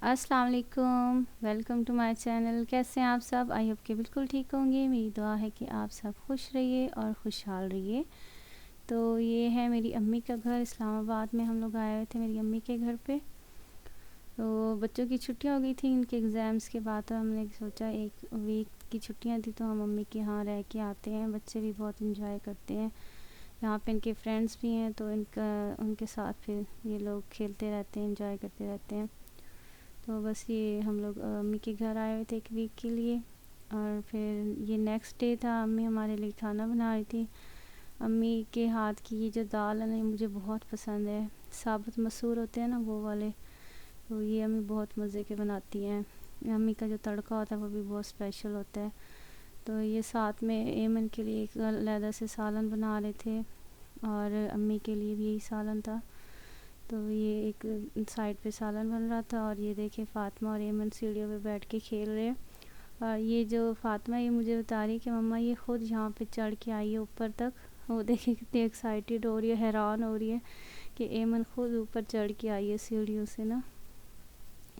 अस्सलाम वालेकुम, welcome to my channel. कैसे हैं आप सब? आई होप कि बिल्कुल ठीक होंगे। मेरी दुआ है कि आप सब खुश रहिए और खुशहाल रहिए। तो ये है मेरी अम्मी का घर, इस्लामाबाद में हम लोग आए हुए थे मेरी अम्मी के घर पे। तो बच्चों की छुट्टियां हो गई थी इनके एग्ज़ाम्स के बाद, तो हमने सोचा एक वीक की छुट्टियां थी तो हम मम्मी के यहाँ रह के आते हैं। बच्चे भी बहुत इंजॉय करते हैं, यहाँ पे इनके फ्रेंड्स भी हैं तो उनके साथ फिर ये लोग खेलते रहते हैं, इंजॉय करते रहते हैं। तो बस ये हम लोग अम्मी के घर आए हुए थे एक वीक के लिए। और फिर ये नेक्स्ट डे था, अम्मी हमारे लिए खाना बना रही थी। अम्मी के हाथ की ये जो दाल है ना, मुझे बहुत पसंद है। साबुत मसूर होते हैं ना, वो वाले। तो ये अम्मी बहुत मज़े के बनाती हैं। अम्मी का जो तड़का होता है वो भी बहुत स्पेशल होता है। तो ये साथ में एमन के लिए एक अलहदा से सालन बना रहे थे और अम्मी के लिए भी यही सालन था। तो ये एक साइड पे सालन बन रहा था और ये देखिए फ़ातिमा और एमन सीढ़ियों पे बैठ के खेल रहे हैं। और ये जो फ़ातिमा ये मुझे बता रही है कि मम्मा ये ख़ुद यहाँ पे चढ़ के आई है ऊपर तक। वो देखिए कितनी एक्साइटेड हो रही है, हैरान हो रही है कि एमन ख़ुद ऊपर चढ़ के आई है सीढ़ियों से ना।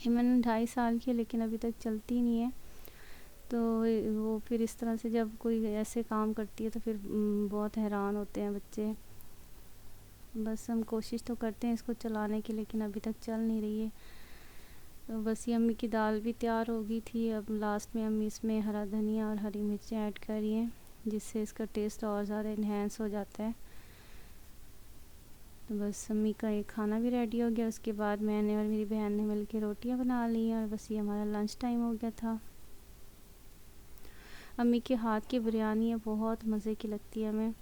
एमन 2.5 साल की है लेकिन अभी तक चलती नहीं है। तो वो फिर इस तरह से जब कोई ऐसे काम करती है तो फिर बहुत हैरान होते हैं बच्चे। बस हम कोशिश तो करते हैं इसको चलाने की, लेकिन अभी तक चल नहीं रही है। तो बस ये अम्मी की दाल भी तैयार हो गई थी। अब लास्ट में अम्मी इसमें हरा धनिया और हरी मिर्चें ऐड कर रही हैं, जिससे इसका टेस्ट और ज़्यादा इन्हेंस हो जाता है। तो बस अम्मी का ये खाना भी रेडी हो गया। उसके बाद मैंने और मेरी बहन ने मिल के रोटियाँ बना ली और बस ये हमारा लंच टाइम हो गया था। अम्मी के हाथ की बिरयानी है, बहुत मज़े की लगती है हमें।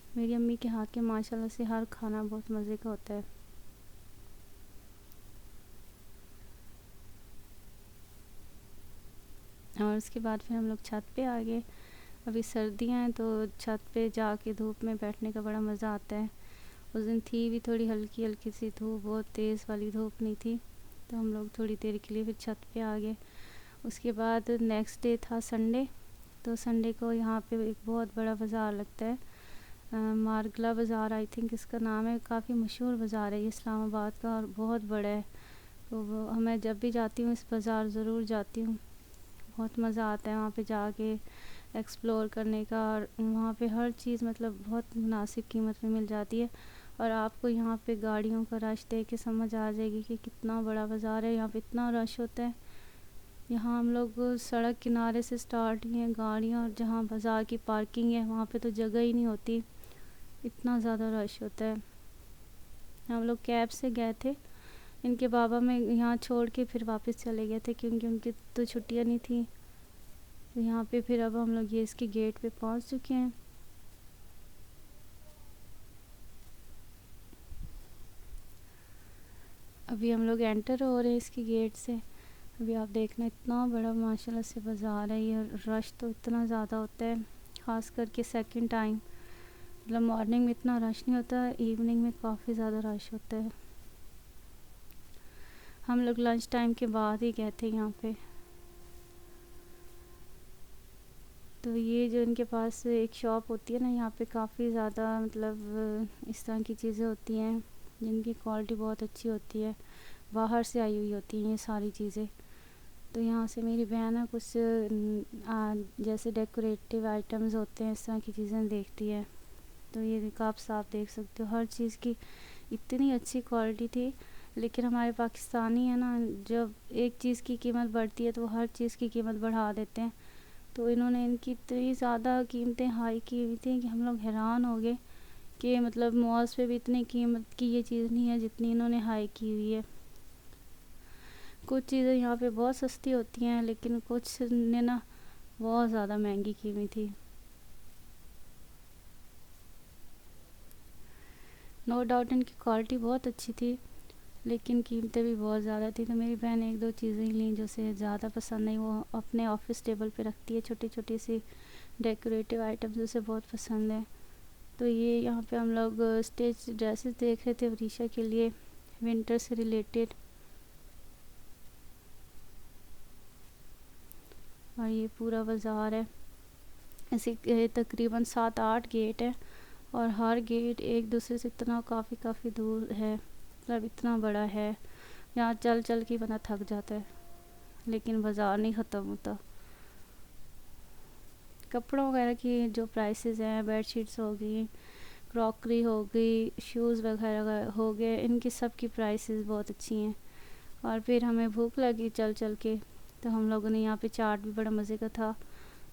मेरी अम्मी के हाथ के माशाल्लाह से हर खाना बहुत मज़े का होता है। और उसके बाद फिर हम लोग छत पे आ गए। अभी सर्दियाँ हैं तो छत पे जाके धूप में बैठने का बड़ा मज़ा आता है। उस दिन थी भी थोड़ी हल्की हल्की सी धूप, बहुत तेज़ वाली धूप नहीं थी। तो हम लोग थोड़ी देर के लिए फिर छत पे आ गए। उसके बाद नेक्स्ट डे था संडे। तो संडे को यहाँ पे एक बहुत बड़ा बाज़ार लगता है, मारगला बाज़ार आई थिंक इसका नाम है। काफ़ी मशहूर बाज़ार है ये इस्लामाबाद का और बहुत बड़ा है। तो वो मैं जब भी जाती हूँ इस बाज़ार ज़रूर जाती हूँ। बहुत मज़ा आता है वहाँ पे जाके एक्सप्लोर करने का। और वहाँ पे हर चीज़ मतलब बहुत मुनासिब कीमत में मिल जाती है। और आपको यहाँ पे गाड़ियों का रश देख के समझ आ जाएगी कि कितना बड़ा बाज़ार है। यहाँ पे इतना रश होता है। यहाँ हम लोग सड़क किनारे से स्टार्ट ही हैं गाड़ियाँ, और जहाँ बाज़ार की पार्किंग है वहाँ पे तो जगह ही नहीं होती, इतना ज़्यादा रश होता है। हम लोग कैब से गए थे, इनके बाबा में यहाँ छोड़ के फिर वापस चले गए थे क्योंकि उनकी तो छुट्टियाँ नहीं थी। तो यहाँ पे फिर अब हम लोग ये इसके गेट पे पहुँच चुके हैं। अभी हम लोग एंटर हो रहे हैं इसके गेट से। अभी आप देखना इतना बड़ा माशाल्लाह से बाज़ार है ये। रश तो इतना ज़्यादा होता है, ख़ास करके सेकंड टाइम। मतलब मॉर्निंग में इतना रश नहीं होता, इवनिंग में काफ़ी ज़्यादा रश होता है। हम लोग लंच टाइम के बाद ही गए थे यहाँ पे। तो ये जो इनके पास एक शॉप होती है ना, यहाँ पे काफ़ी ज़्यादा मतलब इस तरह की चीज़ें होती हैं जिनकी क्वालिटी बहुत अच्छी होती है, बाहर से आई हुई होती हैं ये सारी चीज़ें। तो यहाँ से मेरी बहन है कुछ जैसे डेकोरेटिव आइटम्स होते हैं इस तरह की चीज़ें देखती है। तो ये आप साफ देख सकते हो हर चीज़ की इतनी अच्छी क्वालिटी थी। लेकिन हमारे पाकिस्तानी है ना, जब एक चीज़ की कीमत बढ़ती है तो वो हर चीज़ की कीमत बढ़ा देते हैं। तो इन्होंने इनकी इतनी ज़्यादा कीमतें हाई की हुई थी कि हम लोग हैरान हो गए कि मतलब मॉल्स पे भी इतनी कीमत की ये चीज़ नहीं है जितनी इन्होंने हाई की हुई है। कुछ चीज़ें यहाँ पे बहुत सस्ती होती हैं लेकिन कुछ ने ना बहुत ज़्यादा महंगी की हुई थी। नो डाउट इनकी क्वालिटी बहुत अच्छी थी लेकिन कीमतें भी बहुत ज़्यादा थी। तो मेरी बहन एक दो चीज़ें ली जो उसे ज़्यादा पसंद नहीं, वो अपने ऑफिस टेबल पे रखती है, छोटी छोटी सी डेकोरेटिव आइटम्स उसे बहुत पसंद है। तो ये यहाँ पे हम लोग स्टेज ड्रेसेस देख रहे थे वरीशा के लिए, विंटर से रिलेटेड। और ये पूरा बाज़ार है, ऐसे तकरीबन 7-8 गेट है और हर गेट एक दूसरे से इतना काफ़ी दूर है, मतलब इतना बड़ा है। یہاں چل چل کے بندہ تھک جاتا ہے، لیکن بازار نہیں ختم ہوتا۔ کپڑوں وغیرہ کی جو پرائسز ہیں، بیڈ شیٹس ہو گئی، کراکری ہو گئی، شوز وغیرہ ہو گئے، ان کی سب کی پرائسز بہت اچھی ہیں۔ اور پھر ہمیں بھوک لگی چل چل کے، تو ہم لوگوں نے یہاں پہ چاٹ بھی بڑا مزے کا تھا،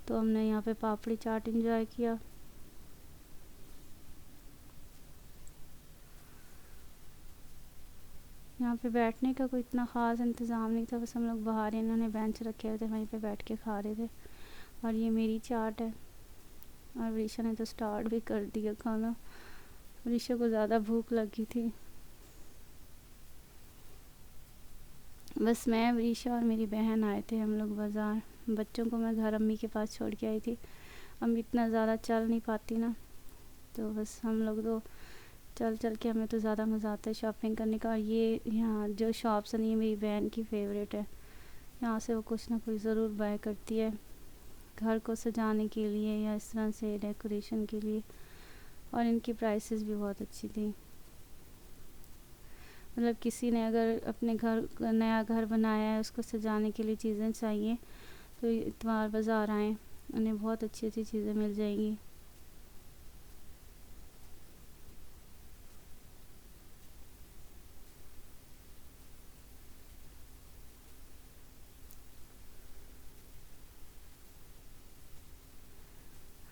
تو ہم نے یہاں پہ پاپڑی چاٹ انجوائے کیا۔ یہاں پہ بیٹھنے کا کوئی اتنا خاص انتظام نہیں تھا، بس ہم لوگ باہر ہی انہوں نے بینچ رکھے ہوئے تھے، وہیں پہ بیٹھ کے کھا رہے تھے۔ اور یہ میری چاٹ ہے، اور وریشا نے تو سٹارٹ بھی کر دیا کھانا، وریشا کو زیادہ بھوک لگی تھی۔ بس میں، وریشا اور میری بہن آئے تھے ہم لوگ بازار۔ بچوں کو میں گھر امی کے پاس چھوڑ کے آئی تھی، امی اتنا زیادہ چل نہیں پاتی نا، تو بس ہم لوگ تو چل چل کے، ہمیں تو زیادہ مزہ آتا ہے شاپنگ کرنے کا۔ اور یہ یہاں جو شاپس ہیں، یہ میری بہن کی فیوریٹ ہے، یہاں سے وہ کچھ نہ کچھ ضرور بائی کرتی ہے، گھر کو سجانے کے لیے یا اس طرح سے ڈیکوریشن کے لیے۔ اور ان کی پرائسز بھی بہت اچھی تھیں، مطلب کسی نے اگر اپنے گھر نیا گھر بنایا ہے، اس کو سجانے کے لیے چیزیں چاہیے، تو اتوار بازار آئیں، انہیں بہت اچھی اچھی چیزیں مل جائیں گی۔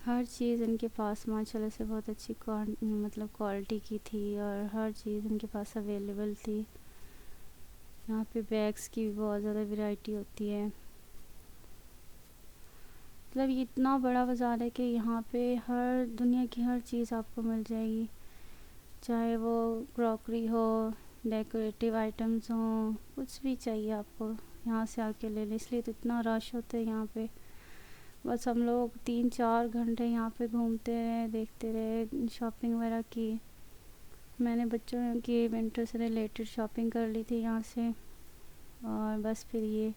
ہر چیز ان کے پاس ماشاءاللہ سے بہت اچھی مطلب کوالٹی کی تھی، اور ہر چیز ان کے پاس اویلیبل تھی۔ یہاں پہ بیگز کی بھی بہت زیادہ ویرائٹی ہوتی ہے، مطلب یہ اتنا بڑا بازار ہے کہ یہاں پہ ہر دنیا کی ہر چیز آپ کو مل جائے گی، چاہے وہ کراکری ہو، ڈیکوریٹو آئٹمز ہوں، کچھ بھی چاہیے آپ کو یہاں سے آ کے لے لیں۔ اس لیے تو اتنا رش ہوتا ہے یہاں پہ، بس ہم لوگ 3-4 گھنٹے یہاں پہ گھومتے رہے، دیکھتے رہے، شاپنگ وغیرہ کی۔ میں نے بچوں کی ونٹر سے ریلیٹڈ شاپنگ کر لی تھی یہاں سے، اور بس پھر یہ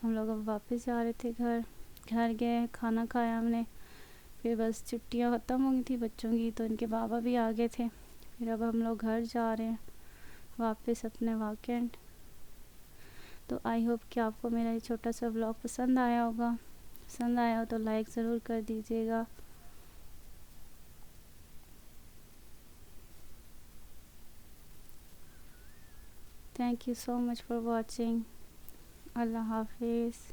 ہم لوگ اب واپس جا رہے تھے گھر گئے، کھانا کھایا ہم نے، پھر بس چھٹیاں ختم ہو گئی تھی بچوں کی، تو ان کے بابا بھی آ گئے تھے، پھر اب ہم لوگ گھر جا رہے ہیں واپس اپنے ویکینڈ۔ تو آئی ہوپ کہ آپ کو میرا یہ چھوٹا سا ولاگ پسند آیا ہوگا، پسند آیا ہو تو لائک ضرور کر دیجیے گا۔ Thank you so much for watching. اللہ حافظ۔